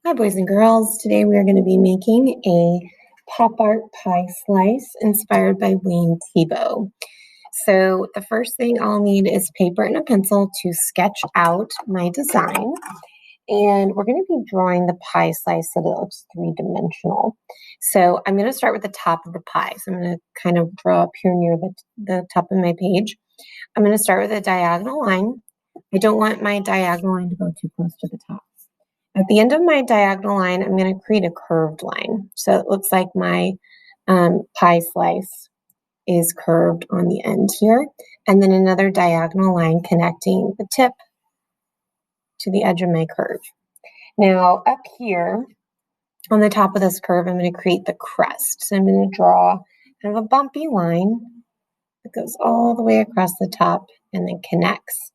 Hi, boys and girls. Today we are going to be making a pop art pie slice inspired by Wayne Thiebaud. So the first thing I'll need is paper and a pencil to sketch out my design. And we're going to be drawing the pie slice so that it looks three-dimensional. So I'm going to start with the top of the pie. So I'm going to kind of draw up here near the top of my page. I'm going to start with a diagonal line. I don't want my diagonal line to go too close to the top. At the end of my diagonal line, I'm going to create a curved line. So it looks like my pie slice is curved on the end here. And then another diagonal line connecting the tip to the edge of my curve. Now up here on the top of this curve, I'm going to create the crest. So I'm going to draw kind of a bumpy line that goes all the way across the top and then connects.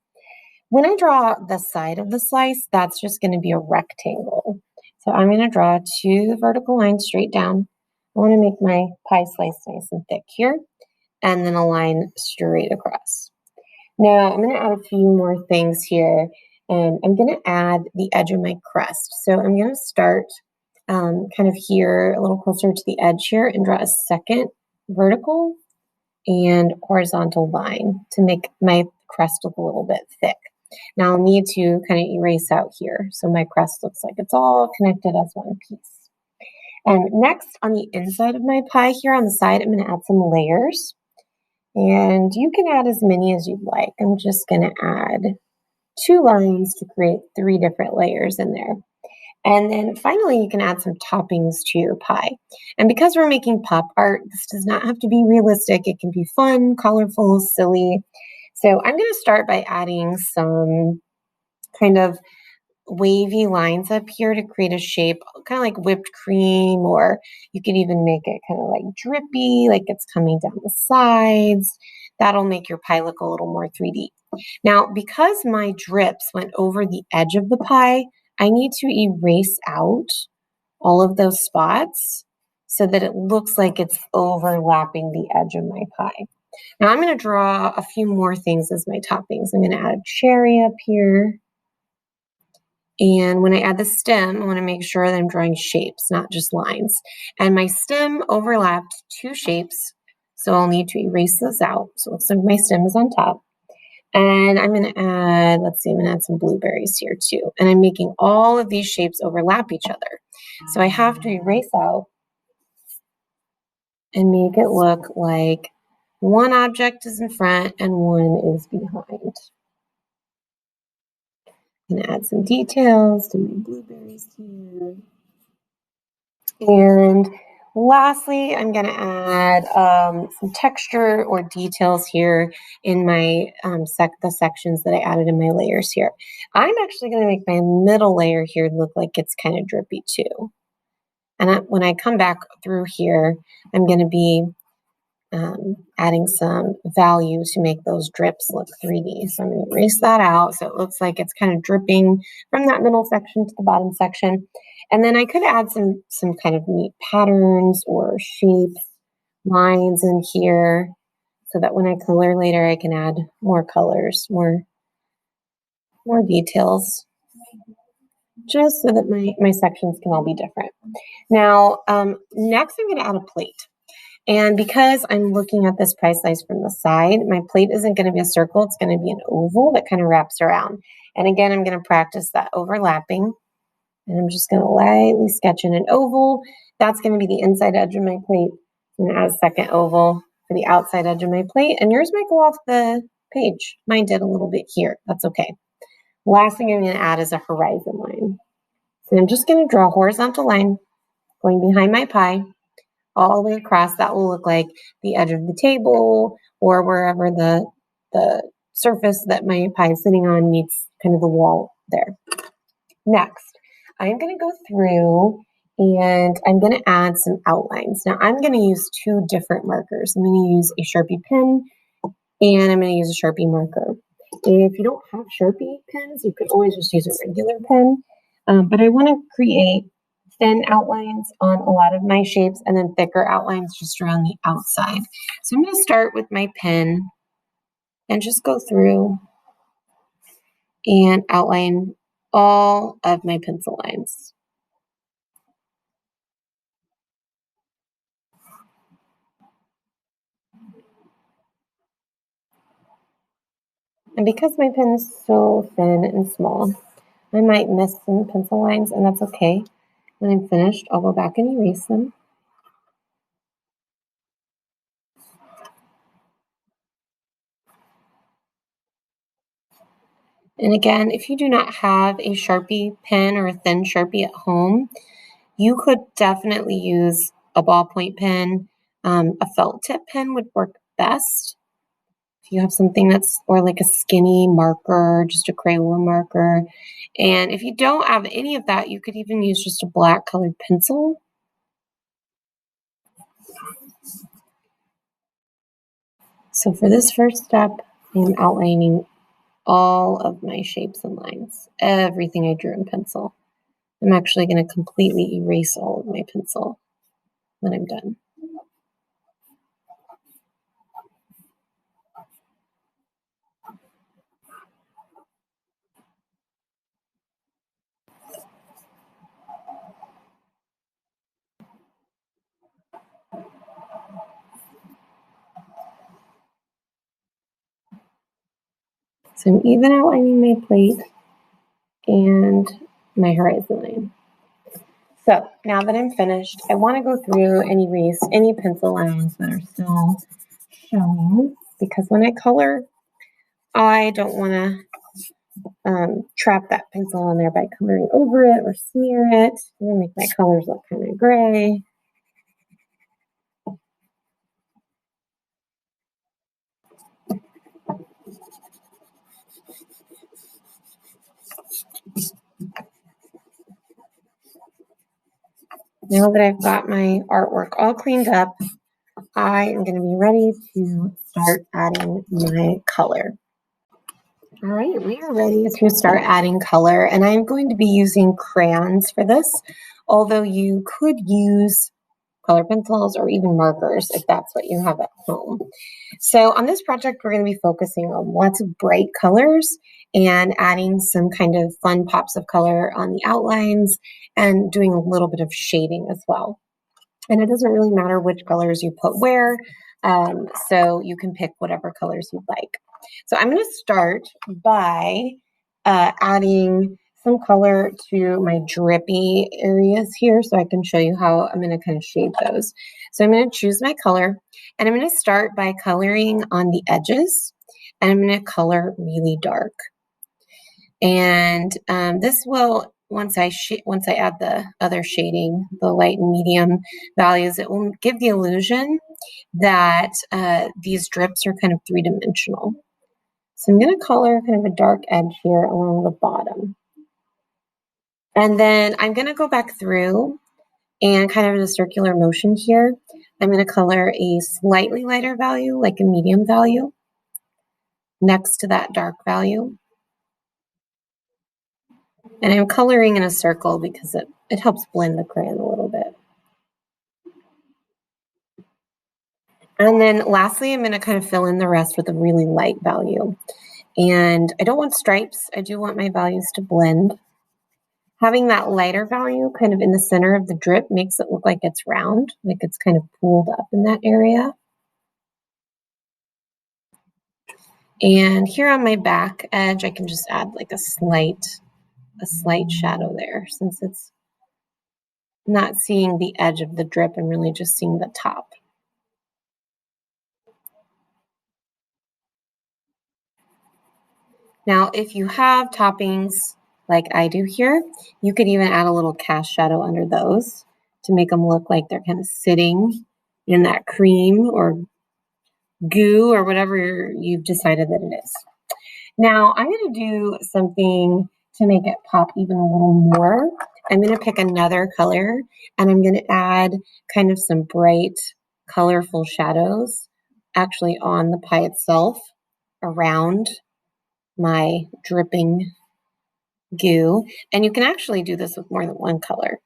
When I draw the side of the slice, that's just going to be a rectangle. So I'm going to draw two vertical lines straight down. I want to make my pie slice nice and thick here, and then a line straight across. Now I'm going to add a few more things here, and I'm going to add the edge of my crest. So I'm going to start kind of here, a little closer to the edge here, and draw a second vertical and horizontal line to make my crest look a little bit thick. Now I'll need to kind of erase out here so my crest looks like it's all connected as one piece. And next, on the inside of my pie here on the side, I'm going to add some layers. And you can add as many as you'd like. I'm just going to add 2 lines to create 3 different layers in there. And then finally, you can add some toppings to your pie. And because we're making pop art, this does not have to be realistic. It can be fun, colorful, silly. So I'm going to start by adding some kind of wavy lines up here to create a shape, kind of like whipped cream, or you could even make it kind of like drippy, like it's coming down the sides. That'll make your pie look a little more 3D. Now, because my drips went over the edge of the pie, I need to erase out all of those spots so that it looks like it's overlapping the edge of my pie. Now I'm going to draw a few more things as my toppings. I'm going to add a cherry up here. And when I add the stem, I want to make sure that I'm drawing shapes, not just lines. And my stem overlapped 2 shapes, so I'll need to erase those out. So it looks like my stem is on top. And I'm going to add, I'm going to add some blueberries here too. And I'm making all of these shapes overlap each other. So I have to erase out and make it look like one object is in front and one is behind. I'm going to add some details to my blueberries here. And lastly, I'm going to add some texture or details here in my the sections that I added in my layers here. I'm actually going to make my middle layer here look like it's kind of drippy too. And when I come back through here, I'm going to be adding some value to make those drips look 3D. So I'm going to erase that out so it looks like it's kind of dripping from that middle section to the bottom section. And then I could add some kind of neat patterns or shapes, lines in here so that when I color later, I can add more colors, more details, just so that my sections can all be different. Now, next I'm going to add a plate. And because I'm looking at this pie slice from the side, my plate isn't going to be a circle. It's going to be an oval that kind of wraps around. And again, I'm going to practice that overlapping. And I'm just going to lightly sketch in an oval. That's going to be the inside edge of my plate. I'm going to add a second oval for the outside edge of my plate. And yours might go off the page. Mine did a little bit here. That's okay. Last thing I'm going to add is a horizon line. So I'm just going to draw a horizontal line going behind my pie all the way across. That will look like the edge of the table or wherever the surface that my pie is sitting on meets kind of the wall there. Next, I'm going to go through and I'm going to add some outlines. Now I'm going to use 2 different markers. I'm going to use a Sharpie pen and I'm going to use a Sharpie marker. If you don't have Sharpie pens, you could always just use a regular pen. But I want to create thin outlines on a lot of my shapes and then thicker outlines just around the outside. So I'm going to start with my pen and just go through and outline all of my pencil lines. And because my pen is so thin and small, I might miss some pencil lines, and that's okay. When I'm finished, I'll go back and erase them. And again, if you do not have a Sharpie pen or a thin Sharpie at home, you could definitely use a ballpoint pen. A felt tip pen would work best. If you have something that's, or like a skinny marker, just a Crayola marker. And if you don't have any of that, you could even use just a black colored pencil. So for this first step, I'm outlining all of my shapes and lines, everything I drew in pencil. I'm actually going to completely erase all of my pencil when I'm done. So I'm even outlining my plate and my horizon line. So now that I'm finished, I want to go through and erase any pencil lines that are still showing, because when I color, I don't want to trap that pencil on there by coloring over it or smear it. I'm going to make my colors look kind of gray. Now that I've got my artwork all cleaned up, I am going to be ready to start adding my color. All right, we are ready to start adding color, and I'm going to be using crayons for this, although you could use color pencils or even markers if that's what you have at home. So on this project, we're going to be focusing on lots of bright colors and adding some kind of fun pops of color on the outlines and doing a little bit of shading as well. And it doesn't really matter which colors you put where, so you can pick whatever colors you'd like. So I'm going to start by adding some color to my drippy areas here so I can show you how I'm going to kind of shape those. So I'm going to choose my color, and I'm going to start by coloring on the edges, and I'm going to color really dark. And this will, once I add the other shading, the light and medium values, it will give the illusion that these drips are kind of three-dimensional. So I'm going to color kind of a dark edge here along the bottom. And then I'm going to go back through and kind of in a circular motion here, I'm going to color a slightly lighter value, like a medium value, next to that dark value. And I'm coloring in a circle because it helps blend the crayon a little bit. And then lastly, I'm going to kind of fill in the rest with a really light value. And I don't want stripes. I do want my values to blend. Having that lighter value kind of in the center of the drip makes it look like it's round, like it's kind of pooled up in that area. And here on my back edge, I can just add like a slight shadow there, since it's not seeing the edge of the drip. I'm really just seeing the top. Now, if you have toppings like I do here, you could even add a little cast shadow under those to make them look like they're kind of sitting in that cream or goo or whatever you've decided that it is. Now, I'm going to do something to make it pop even a little more. I'm going to pick another color, and I'm going to add kind of some bright, colorful shadows actually on the pie itself around my dripping goo. And you can actually do this with more than one color.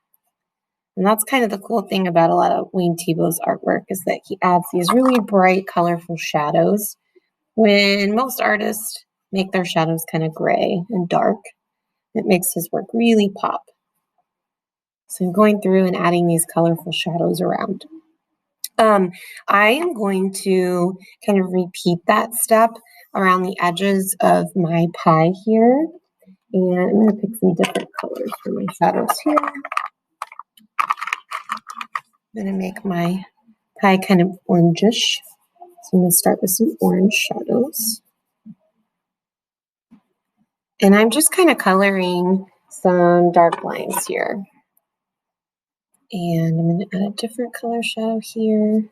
And that's kind of the cool thing about a lot of Wayne Thiebaud's artwork, is that he adds these really bright, colorful shadows when most artists make their shadows kind of gray and dark. It makes his work really pop. So I'm going through and adding these colorful shadows around. I am going to kind of repeat that step around the edges of my pie here. And I'm going to pick some different colors for my shadows here. I'm going to make my pie kind of orangish. So I'm going to start with some orange shadows. And I'm just kind of coloring some dark lines here. And I'm going to add a different color shadow here.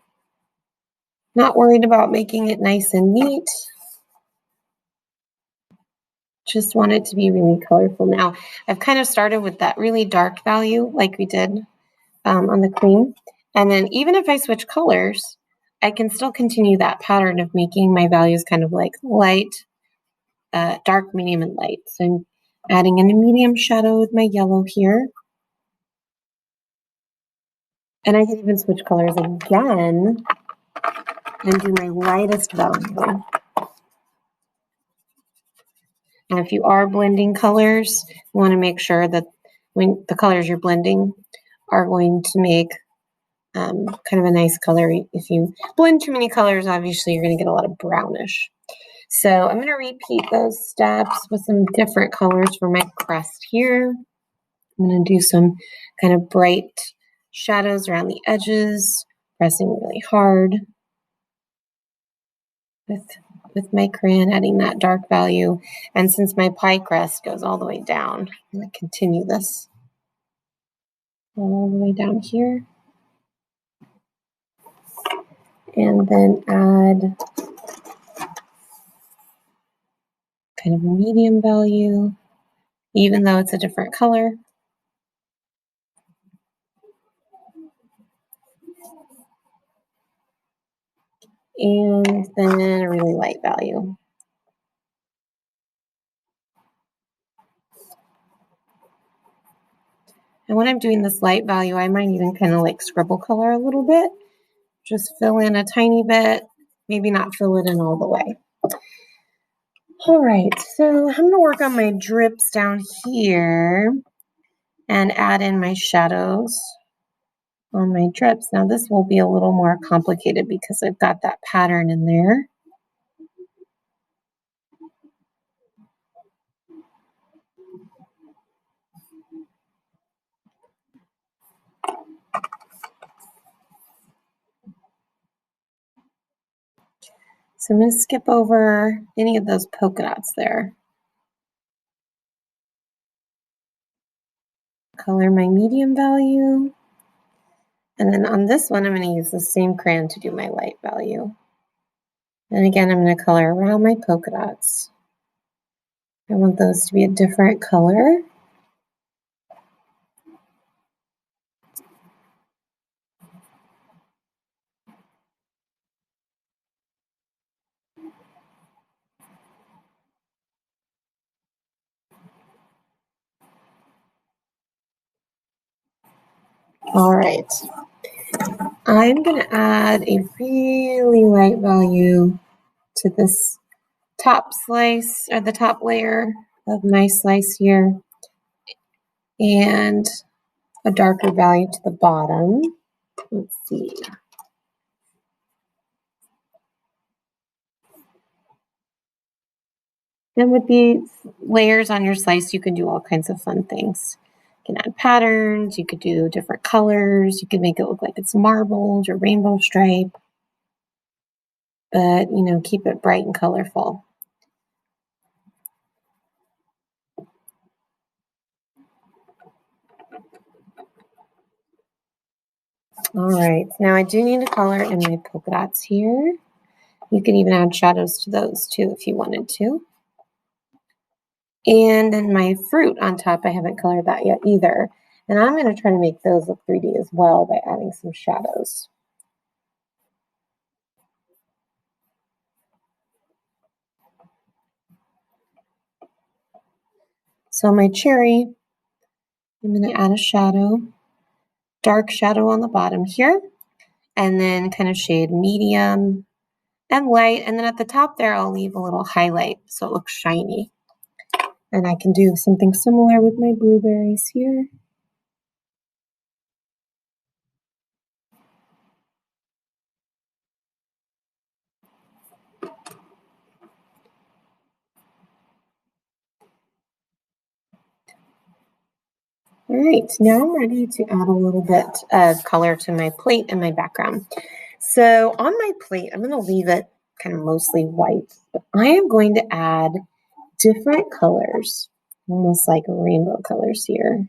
Not worried about making it nice and neat. Just want it to be really colorful. Now, I've kind of started with that really dark value like we did on the cream. And then even if I switch colors, I can still continue that pattern of making my values kind of like light, dark, medium, and light. So I'm adding in a medium shadow with my yellow here. And I can even switch colors again and do my lightest value. And if you are blending colors, you want to make sure that when the colors you're blending are going to make kind of a nice color. If you blend too many colors, obviously you're going to get a lot of brownish. So I'm going to repeat those steps with some different colors for my crust here. I'm going to do some kind of bright shadows around the edges, pressing really hard with my crayon, adding that dark value. And since my pie crust goes all the way down, I'm going to continue this all the way down here. And then add kind of a medium value, even though it's a different color. And then a really light value. And when I'm doing this light value, I might even kind of like scribble color a little bit. Just fill in a tiny bit, maybe not fill it in all the way. All right, so I'm gonna work on my drips down here and add in my shadows on my drips. Now this will be a little more complicated because I've got that pattern in there. So I'm going to skip over any of those polka dots there. Color my medium value. And then on this one, I'm going to use the same crayon to do my light value. And again, I'm going to color around my polka dots. I want those to be a different color. All right. I'm going to add a really light value to this top slice, or the top layer of my slice here, and a darker value to the bottom. Let's see. And with these layers on your slice, you can do all kinds of fun things. You can add patterns, you could do different colors, you can make it look like it's marbled or rainbow stripe, but keep it bright and colorful. All right, now I do need to color in my polka dots here. You can even add shadows to those too if you wanted to. And then my fruit on top, I haven't colored that yet either. And I'm going to try to make those look 3D as well by adding some shadows. So my cherry, I'm going to add a shadow, dark shadow on the bottom here, and then kind of shade medium and light. And then at the top there, I'll leave a little highlight so it looks shiny. And I can do something similar with my blueberries here. All right, now I'm ready to add a little bit of color to my plate and my background. So on my plate, I'm going to leave it kind of mostly white, but I am going to add different colors, almost like rainbow colors here,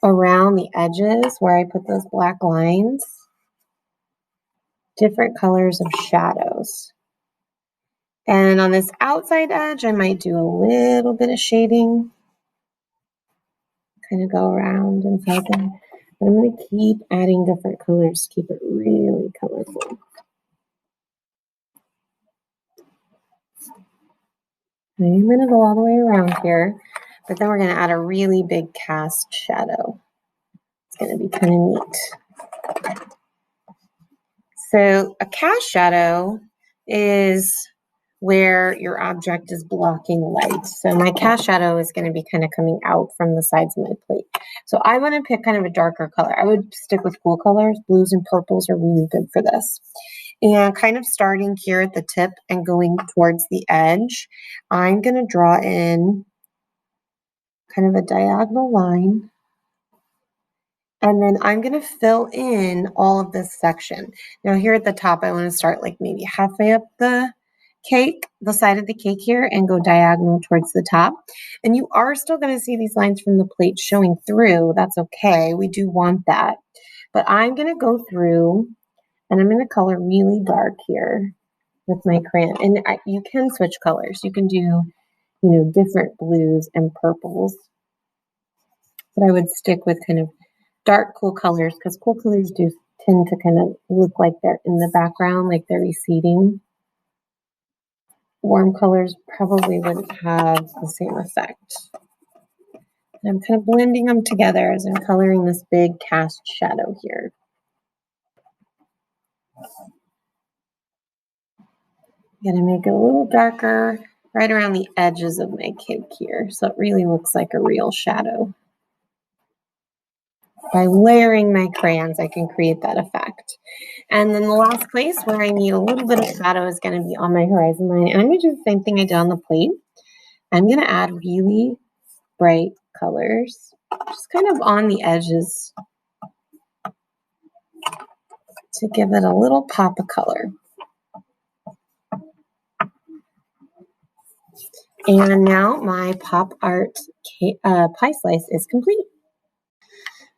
around the edges where I put those black lines, different colors of shadows. And on this outside edge, I might do a little bit of shading, kind of go around inside there. But I'm going to keep adding different colors, keep it really colorful. I'm going to go all the way around here, but then we're going to add a really big cast shadow. It's going to be kind of neat. So a cast shadow is where your object is blocking light. So my cast shadow is going to be kind of coming out from the sides of my plate. So I want to pick kind of a darker color. I would stick with cool colors. Blues and purples are really good for this. And kind of starting here at the tip and going towards the edge, I'm going to draw in kind of a diagonal line. And then I'm going to fill in all of this section. Now here at the top, I want to start like maybe halfway up the cake, the side of the cake here, and go diagonal towards the top. And you are still going to see these lines from the plate showing through. That's okay. We do want that. But I'm going to go through and I'm going to color really dark here with my crayon. And you can switch colors. You can do, different blues and purples. But I would stick with kind of dark, cool colors because cool colors do tend to kind of look like they're in the background, like they're receding. Warm colors probably wouldn't have the same effect. And I'm kind of blending them together as I'm coloring this big cast shadow here. I'm gonna make it a little darker right around the edges of my cake here, so it really looks like a real shadow. By layering my crayons, I can create that effect. And then the last place where I need a little bit of shadow is going to be on my horizon line. And I'm going to do the same thing I did on the plate. I'm going to add really bright colors, just kind of on the edges to give it a little pop of color. And now my pop art pie slice is complete.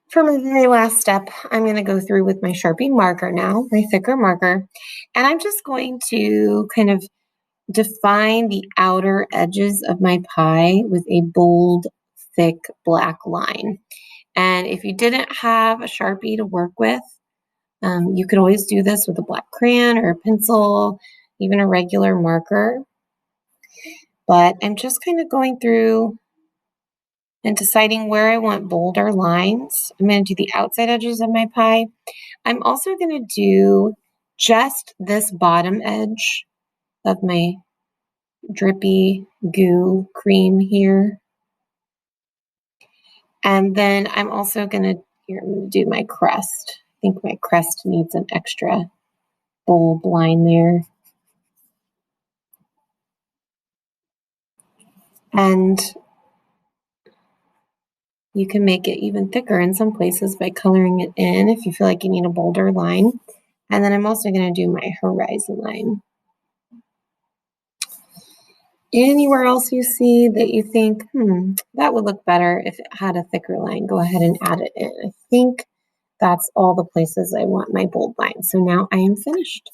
For my very last step, I'm going to go through with my Sharpie marker now, my thicker marker, and I'm just going to kind of define the outer edges of my pie with a bold, thick black line. And if you didn't have a Sharpie to work with, you could always do this with a black crayon or a pencil, even a regular marker. But I'm just kind of going through and deciding where I want bolder lines. I'm going to do the outside edges of my pie. I'm also going to do just this bottom edge of my drippy goo cream here. And then I'm also going to do my crust. I think my crust needs an extra bold line there. And you can make it even thicker in some places by coloring it in if you feel like you need a bolder line. And then I'm also going to do my horizon line. Anywhere else you see that you think, that would look better if it had a thicker line, go ahead and add it in. I think that's all the places I want my bold line. So now I am finished.